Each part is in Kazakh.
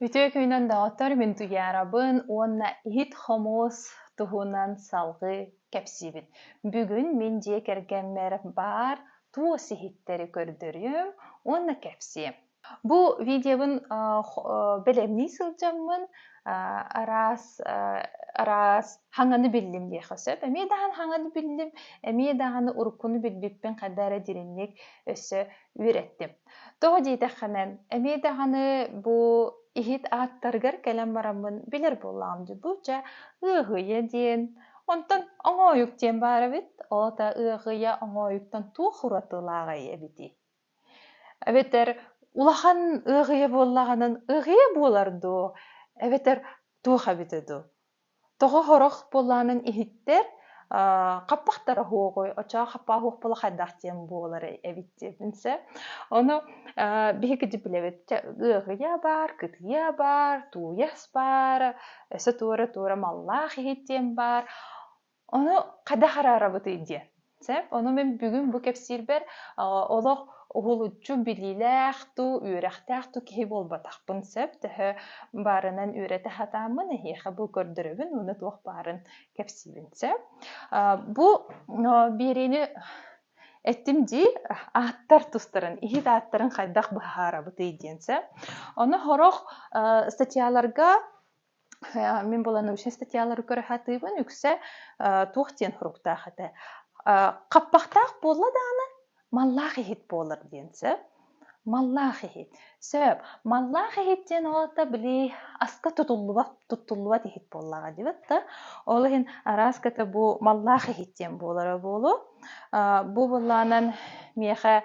Ütü köyünden dağıttar min duyarabın, onna ihit homos tuhundan salgı kepsibin. Bugün min jekergenmer bar, tuo sihitteri gördürüyüm, onna kepsiyim. Bu videonun belemni sılcamın aras hanganı bildim diye hasep. Emi dağın hanganı bildim, emi dağını urkunu bilbippen kadar dirinlik össe ürettim. Doğu deyde hemen, emi dağını bu ihit attargar kelem baramın bilir bollamdı. Buca ığıya diyen, ondan oňoýuk diyen bara bit, o da ığıya oňoýuktan tuğ huratılağa ebidi. Ebeter ulahan ığıya bollağının ığıya bolardı. Ebeter tuğha bitedu. Togo horoq bollağının ihitter qappaqtara hoğoy, oça qappa hoq bola haddaqtien bolar ebitti. Binse, onu bihiki bilebet. Iğıya bar, kıtıya bar, tuğyas bar, ese tuğra mallaq ihittien bar. Onu qada harara bıtıydı. Onu men bugün bu kepsirber olaq uhulucu bilileq tu üreqtaq tu kehi bolbataqpın sep tehe barının ürete hatamın hiha bu gördürübün onu tuq barın kepsibin sep. Bu birini ettim di attar tustarın, ihit attarın qaydaq bahara bıtıydı sep. Onu horoq statiyalarga мен боланы үшін статьялар көрі хатыбын үксе туқтен хұрукта хаты. Қаппақтақ болы даны маллах ехет болыр денсі. Маллах ехет. Сөп, маллах ехеттен олата білі аска тұтылуат ехет боллаға дебетті. Олы хен араската бұл маллах ехеттен болыры болу. Бұл болланын меха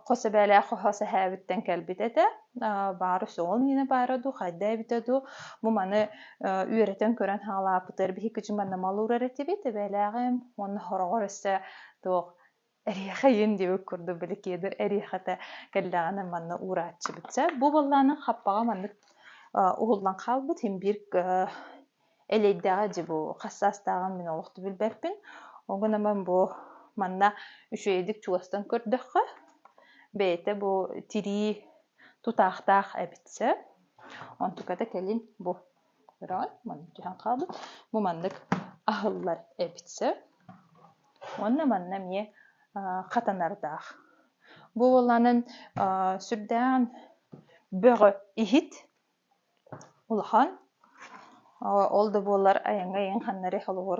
qosa bela qosa habitten kelbitete baro soğun yine baradu hayda bitedu bu manı üretен kören hala pıtır bir hikicim manna mal urareti bite belagım onu horogorsa toq eriha yendi ökürdü bilikedir erihata kellana manna uratçı bitse bu ballanın happaga mandık uhullan qalbıt hem bir eleydağı bu hassastağın min oluktu bilbepin oguna man bu manna üşedik çuğastan kördük beyte bu tiri tutaqtaq ebitse ontukada kelin bu ran man cihan qaldı bu mandık ahıllar ebitse onna manna miye qatanardaq bu olanın sürdan böğü ihit ulhan oldu bollar ayanga hanları halor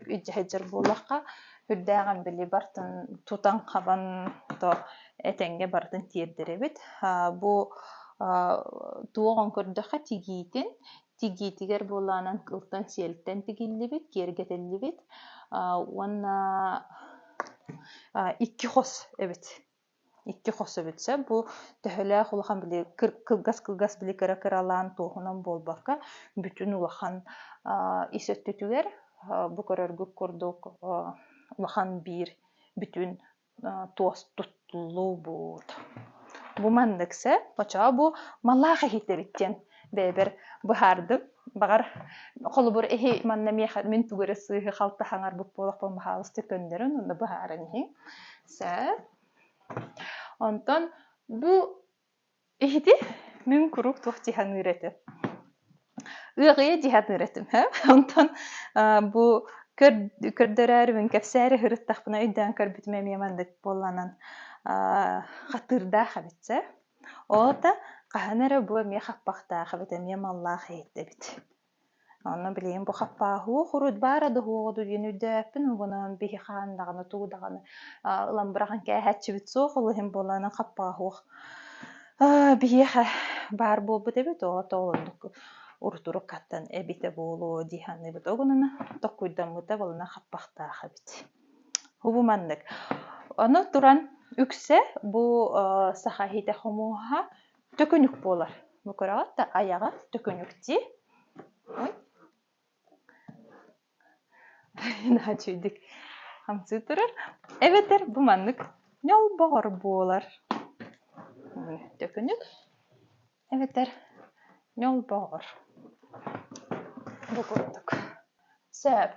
ijhajar bollaqqa hüddäğen bili bartın tutan qaban to etenge bartın tierdirebit. Bu tuğan kördüqa tigitiger bollanan kıltan selten tigillibit, gergetellibit. Wana iki xos, evet. İki xosu bitse bu töhölä ulaqan bili kılgas bili kıralan toğunan bolbaqqa bütün ulaqan isöttütüger bu körörgük kurduk ulaqan bir bütün toz tutulu bud. Bu mandыкse oça bu mallaha hitebitten beber bahardım. Bagar qolubur ehi manna meha min tugurası halta hangar bu polaq bolmahalısты könderin onda baharın hi. Ondan bu ihti min kuruk tuh cihan üretim. Iğıya cihan üretim. Ondan bu kördörär min kefseri hırıttaq buna üddan körbütmem yamandık bollanan hatırda habitse. O da qahanara bu mi xappaqta habitem yamallah ehdebit. Onu bileyim bu xappahu xurud barada huodu yenüdäpin bunun bihi xandağını tuğdağını ılan bırakan kähätçi bit soğulu hem bolana xappahu bihi bar bolbu debit o toğunduk urturu kattan ebite bolu dihanı bit ogununa tokkuydan muta bolana xappaqta habit. Hubu mandık. Onu duran ükse bu sahahite homuha tökünük bolar. Bu kuraat da ayağa tökünükti. Naçıydık. Hamsı durur. Evetler bu manlık yol bağır boğular. Dökünük. Evetler yol bağır. Bu kurduk. Sebep.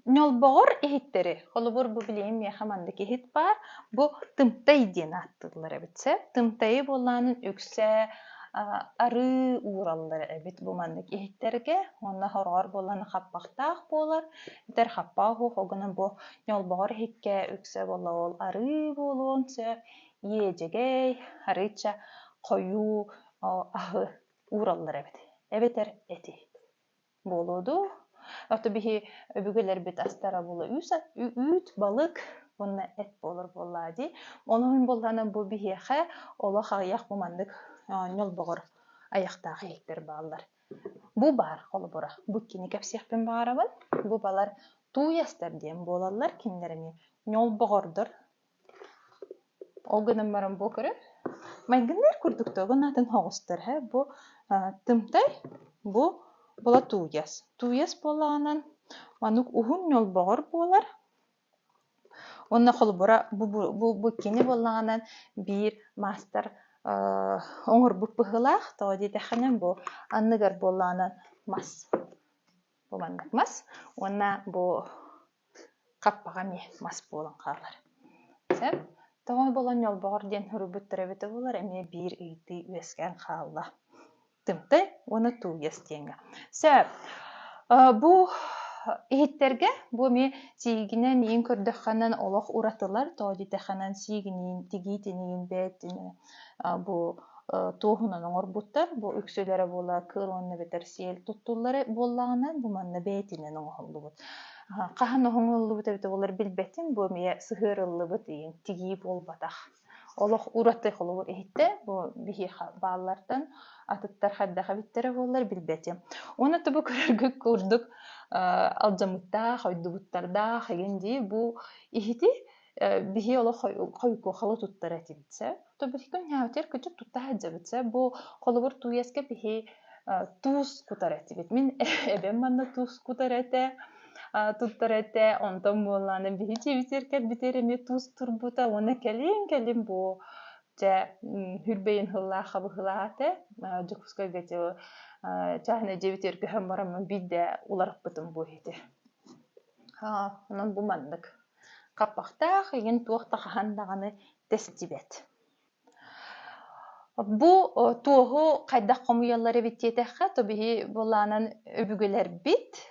Yol bağır ihitleri. Kolubur bu bileyim ya hamandık ihit var. Bu tımtay diyen attılar ebitse. Tımtayı bolanın ükse ары уураллар эбит бу маннык ихиттерге онна хорор болланы хаппахтаах болар битер хаппааху хогунан бу ньолбоҕор хикке үксэ болла ол ары болуонсэ иэжэгэй арыча хойуу аһы уураллар эбит эбетер эти болуду ото биһи өбүгөлер бит астара була үүт балык онна эт болор боллаади онун болланы бу биһиэхэ олох аyak бу маннык ньолбоҕор аяктаах ихиттер бааллар бу бар холобура бу кини кэпсиэхпин баарабын бу балар туйастар диэн буолаллар кинилерини ньолбоҕордор ол гынан баран бу көрөп майгыннар курдуктогун атын хоҕустар бу тымтай бу бола туйас болаанан манук ухун ньолбоҕор буолар онна холобура бу кини болаанан биир мастер оҥор буппыһылаах тоодиитэххэнэн бу анныгар болаанан мас бу маннык мас онна бу каппаҕа ми мас буолан хаалар сэп тоҕо болан ньолбоҕор диэн хүрүбүттэр эбите булар эмиэ биир ыйытыы үөскään хаалла тымтай уона туйас диэнгэ сэп бу ихиттерге бу ми сиигинэн иин көрдөххэнэн олох уратылар тоодиитэххэнэн сиигинин тигиитинигин бээттини бу туохунан оҥорбуттар бу үксүлэре була кыылуонна бетер сиэл туттуллары буоллаҕынан бу манна бээтинэн оҥоһуллубут хаһан оҥоһуллубут эбите булар билбэтин бу миэ сыһыарыллыбыт иин тигии буолбатах олох ураты холугур ихитте бу биһи бааллартан атыттар хайдаха bittere буоллар билбэтим уона тубу көрөргү курдук алжамыттаах ойдубуттардаах эгенди бу ихити биһи олох хойкуохалы туттар этибитсе тобутикун няутер көчүк туттаһаджабытсе бу холугур туйаска биһи туус кутар этибит мин эбен манна туус кутар эте туттарете онтон буоллааны биһи чебитеркет битереме туус турбута уона келим бу же хүрбейин хыллаах хабыхылаате жокускай бете чаахна жебитер көһөн бараммын бидде уларыппытым бу хити онон бу маннык каппахтаах иген туохтахахандаганы тестибет бу туоху кайдах комуяллары биттиэтэххэ тобиһи булаанан өбүгөлер бит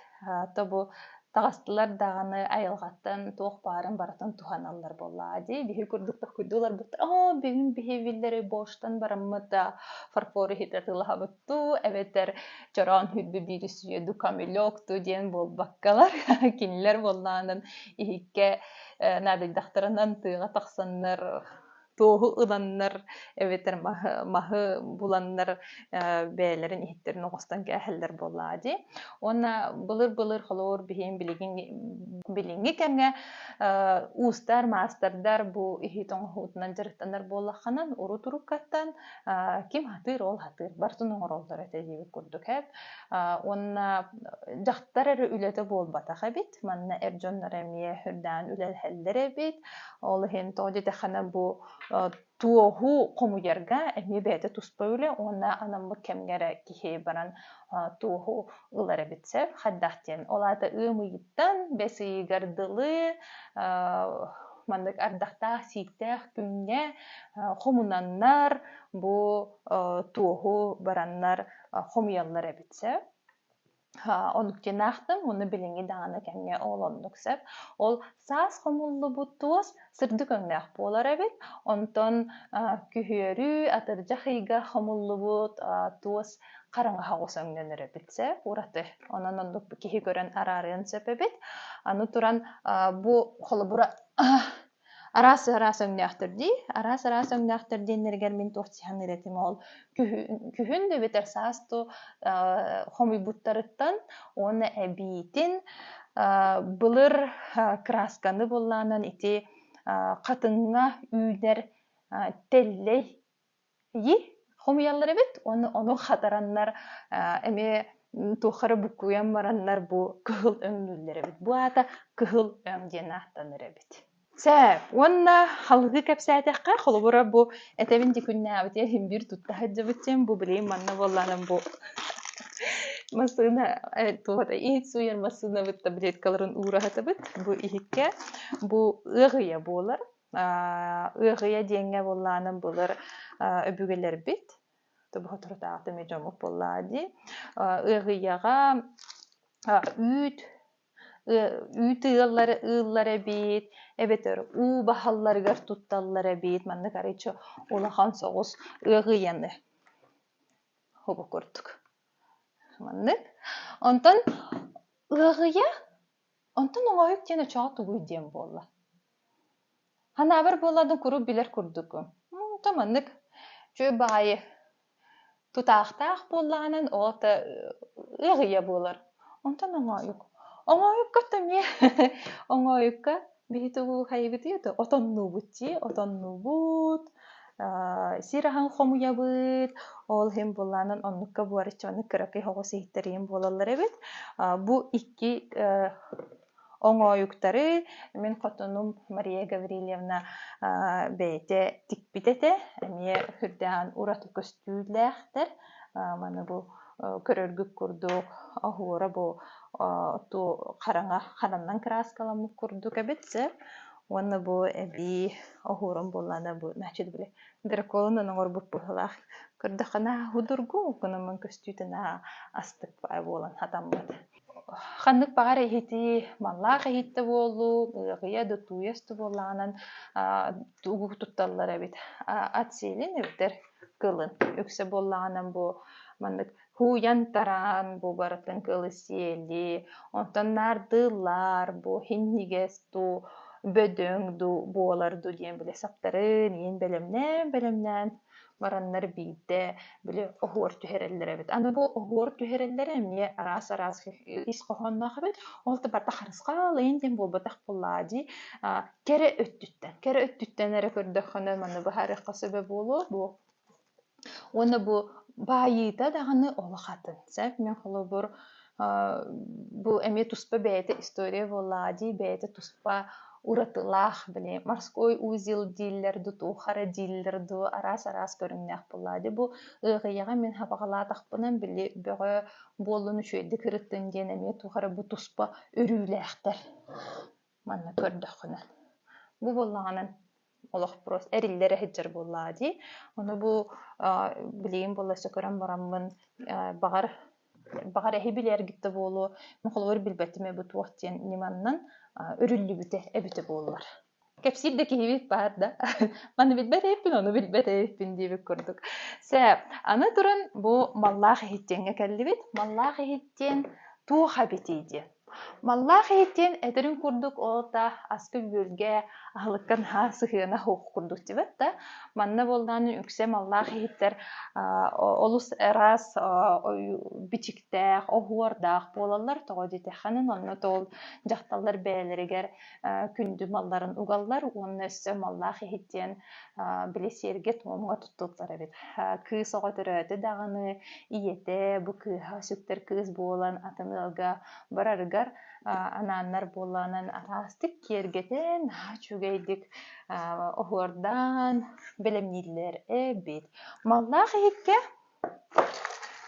тобу тагастылар даганы айылгаттан туох баарын баратын туханаллар боллаади биһи курдуктах куйдуулар буттар бүгүн биһивиллери боштан бараммыта фарфоры хитатылаһабытту эбетер чораан хүрбү бири сүйөдү камелёкту диэн болбаккалар кинилер боллаанын ихикке наадыйдахтарынан тыыга тахсаннар туоху ыланнар эбетер маһы буланнар бээлерин ихиттерин оҕостан кээһэллер боллаади онна былыр холоор биһиин билиңи кэмгэ уустар маастардар бу ихит оҥоһуутунан дьарыктанар буоллахханан уру туруккаттан ким хатыыр ол хатыыр бартын оҥороллор этедиибит курдук онна дьахтар эрэ үлэтэ буолбатах эбит манна эрдьоннор эмиэ хүрдээн үлэлһэллэр эбит ол иһин тоодитэххэнэ бу туоху комуярга эми бэте туспа үлэ онна анаммыт кемгере кихи баран туоху ылара битсеп хаддахтен олата ыымыйыттан бесыйгардылы мандык ардахтаах сииктээх күнне хомунаннар бу туоху бараннар хомуяллар эбитсеп онуктенаахтым уну билиңи даҕаны кэмҥэ оолоннук сэп ол саас хомуллубут туос сырдык өҥнээх буолар эбит онтон күһүөрүү атырдьах ыйга хомуллубут туос хараҥа хаҕус өҥнөнөр эбит сэп ураты онон оннук киһи көрөн араарыан сөп эбит аны туран бу холобура араас өҥнөөхтөр араас өҥнөөхтөр диэннэригэр мин туохтиһан иретим ол күһүн да бетер саасту хомуйбуттарыттан оны эбиитин былыр красканы буллаанан ити катыҥҥа үүнэр теллей хомуяллар эбит ону хатараннар эми туохары буккуян мараннар бу кыһыл өҥнүүллэр эбит бу ата кыһыл өҥ диэн аахтаныр эбит Сэ, уонна халгы кэпсээтэххэ холобура бу этебин дикүннээбитэ химбир туттаһаджабытчем бу билейин манна болланан бу масына туота иит суйан масына бытта билеткаларын уурахатабыт бу ихикке бу ыгыя буолар ыгыя диэҥҥэ боллаанан булар өбүгелер бит Тобу туртаакта межомук боллаади. Ыгыяга үйт ыыллара бит, эбетер уу бахалларыгар тутталлара бит, манны карычы улахан соғыс ыгыяны хобу көрдүк. Маннык. Онтон ыгыя, онтон оңойук тені чоға тугуй дем болла. Ханабыр болладың куру билер курдуку. Онтон маннык чөй бағайы тутаақтақ боллағанын оғыта ыгыя болар. Онтон оңойук. Оңойукка тәме, оңойукка бихитугу хайбыты ето, отоннубут, сирахан хомуябыт, ол хем болланын оннукка буарычаны кыракай хоғы сейттерейін болалар эбет. Бу икки оңойуктары, мен хотунум Мария Гаврилевна бәйте тикпитете, әме хүрдән урату көстүүләқтер, маны бу көрөргүк курдук, ахуора бу ту хараннан краскаламык курдук эбетсе, оны бу эби ахуорон боллана бу начид биле драколунан оңорбуп бухалах көрдөкана худургу кунамын көстүтүнө астык бай болан хатаммат. Ханнык багар эхити маллаах эхитте болу, ыгыя да туясты болланан тугук тутталлар эбит. Атселин эбитер кылын. Өксе болланан бу маннык хуян таран бу баратын кылы сиели, онтон нардылар бу хиннигес ту бөдөң ду боларду диен биле саптарын ен белемнен бараннар бийде биле огуор түһереллер эбит. Аны бу огуор түһереллер эмне арас ис кохоннах эбит. Олты барта харыска лейнден болбатах боллади. Кере өттүттен эре көрдөккөнө маны бу харыкка себеп болу бу. Оны бу байыта даганы олахатын. Сәп мен холо бу эме туспа бәйте история боллади, бәйте туспа уратылах биле морской узел диллерду тухара диллерду арас көрүннәк боллади. Бу ыгыяга мен хабагалатакпынан биле бөгө болуну шөйдү кырыттын ден эме тухара бу туспа өрүләхтер. Манна көрдөккөнө. Бу боллаганын олох прос эриллере хеджер боллади. Оны бу билейин болласа көрөн бараммын багар эхи билер гитте болу. Мохолор билбетиме бу туохтен ниманнан өрүллү бүте эбите боллар. Кепсирде кихибит бар да. Маны билбет эппин, оны билбет эппин дейбик көрдүк. Аны туран бу маллаах эхиттенге келдибит. Маллаах эхиттен туоха битейди. Маллаах эхиттен этерин курдук олта аспы бөлге ахлыккан сыхыана хук курдук дебет да. Манна болданы үксе маллаах эхиттер олус эрас бичиктех, огуордаах болалар тоҕо дитеханын, онно тол жакталлар бээлеригер күндү малларын угаллар, онно өссө маллаах эхиттен билесерге тоомуга туттуттар эбит. Кыыс ого төрөтө даганы ийете бу кыыха сүктер кыыс болан атымылга барарыгар анааннар боланын арастык кергетен чугейдик огуордан белемниллер эбит. Маллаах эхикке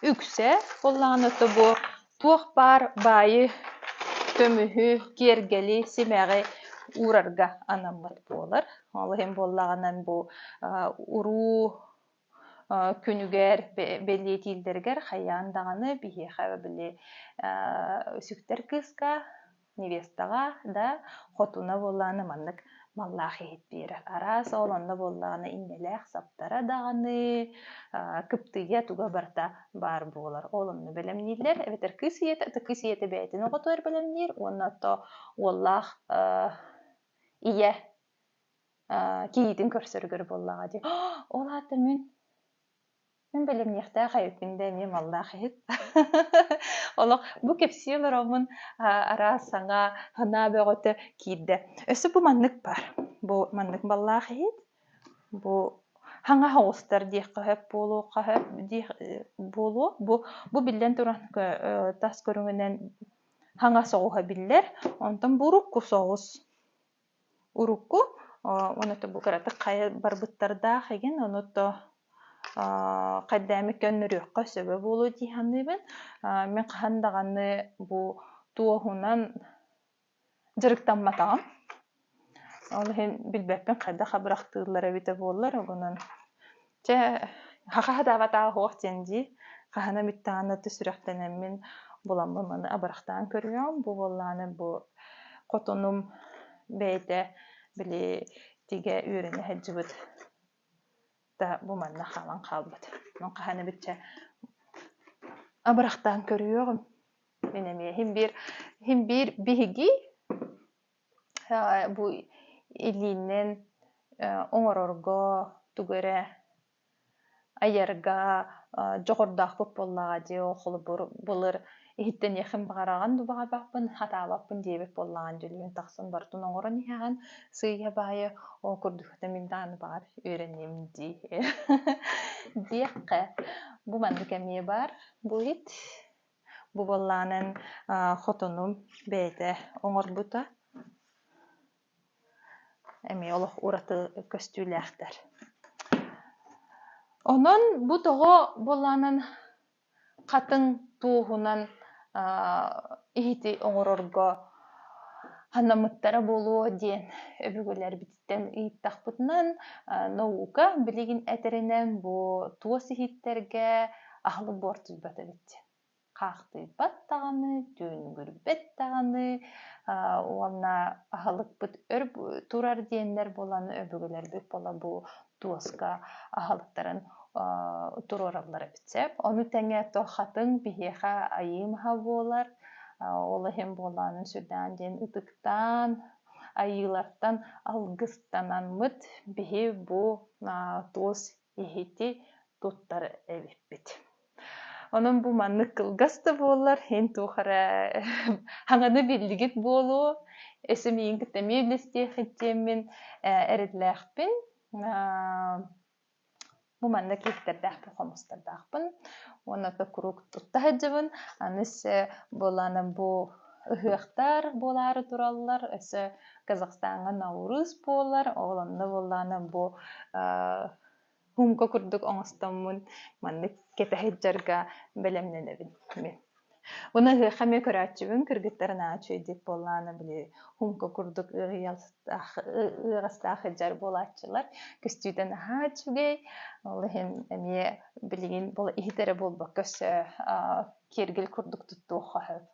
үксе болланыты бу туох бар байы төмүхү кергели симеги урарга анаммат болар. Олхем боллаганан бу уруу күнүгер белетилдергер хайяан даганы бихеха биле сүктер кыска невестага да хотуна болланы маннык маллаах эхит бирер. Арас олонна боллаганы иннелех саптара даганы кыптыя туга барта бар болар. Олонну белемнилер. Эбетер кысиете бәйтин оготуер белемнир. Оннато оллах ие киитин көрсөргөр боллага ди. Олаты мен белемнихтаа хайыппинде мен маллаах эхит. Олох бу кепсиелер омун арас саңа хана бөгөтө киидде. Өсү бу маннык бар. Бу маннык маллаах эхит. Бу хаңа хоостар диэх кахып болу, бу билен туран тас көрүнгөнен хаңа соғуха биллер. Онтон бурукку соғус. Урукку, оното бу караты кайы барбыттарда хеген, оното кайдами көннүрүккө сөбө болу диханыбын. Мен кахандаганы бу туохунан жырыктанматагам. Ол хен билбеппен кайда хабырактыылар эбите боллар, огонан. Хаха давата хоохтенди хахана миттаана төсүрәхтенеммин буламмын абарахтан көрүөм бу болланы бу котонум бейте били тиге үйрәне хаҗыбыт та бу манна халан калбыт. Мен хахана битче абарахтан көрүөм. Менеме хим бир биһиги бу илинен оңорорго тугөрө аярга жогордаакпыт боллаға дии охолу былыр иһиттен яхын багараган дубага бакпын хатаабаппын диэбит боллаан дьүлүгүн тахсын бартын оҥорон иһэҕэн сыыйа баайы ол курдугута мин дааны багар үөрэнним дии диэххэ бу маннык эмиэ бар бу ит бу боллаанын хотонум бэйэтэ оҥорбута эми олох ураты көстүүлээхтэр. Онон бу тоҕо боллаанын хатын туухунан иһити оҥорорго ханнаммыттара болуо диэн өбүгүлэр биттен ыйыттахпытынан наука билигин этеринен бу туос иһиттерге аһылы буортуйбата бит. Хаахтыйбат таганы, түүнгүрбет таганы, уонна аһылыкпыт турар диэннер боланы өбүгүлэр бит бола бу туоска аһылыктарын турораллар битсеп. Ону теңе тохатын биһиэхэ айыымаха буолар. Ол эһим буолаанын сүрдээн диэн ытыктан, айыылаттан алгыстананмыт биһи бу туос иһити туттар эбиппит. Онон бу маннык кылгас да буоллар, эн туухара хаҥаны биллигит буолуу, эсэ миин кытамии билестиэхиттиэммин эриллээхпин. Бу маннык кииртердэхпин, хомустардаахпын. Уонната курук туттаһаджыбын, аныс буолаанын бу ыһыахтар буолаары тураллар, өсө Казахстанга Наурыз буолар, оҕолонно буолаанын бу хумка курдук оҥостоммун маннык кэтэһиджарга бэлэмнэнэбин мен. Уна ыһыахха ме көрөөччүбүн, кыргыттарын аачуйдик буолааны били хумка курдук ыаҕастаахыджар буолааччылар көстүүтэн аһаачугэй, ол иһин эмиэ билигин буола иһитерэ буолбак көссө киэргил курдук туттуоххаһып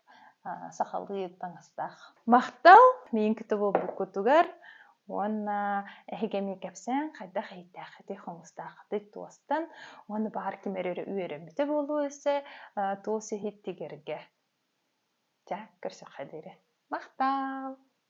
сахалыыт таҥастаах. Махтал миин кыты буолбуккутугар уонна эһигеми кэпсээн хайдах эйтэаххити хомустааххыты туостан уонна баар кимэрэрэ үөрэммите буолуу өссө туос иһит тигерге. Дьэ, көрсөххэ диэри. Махтал!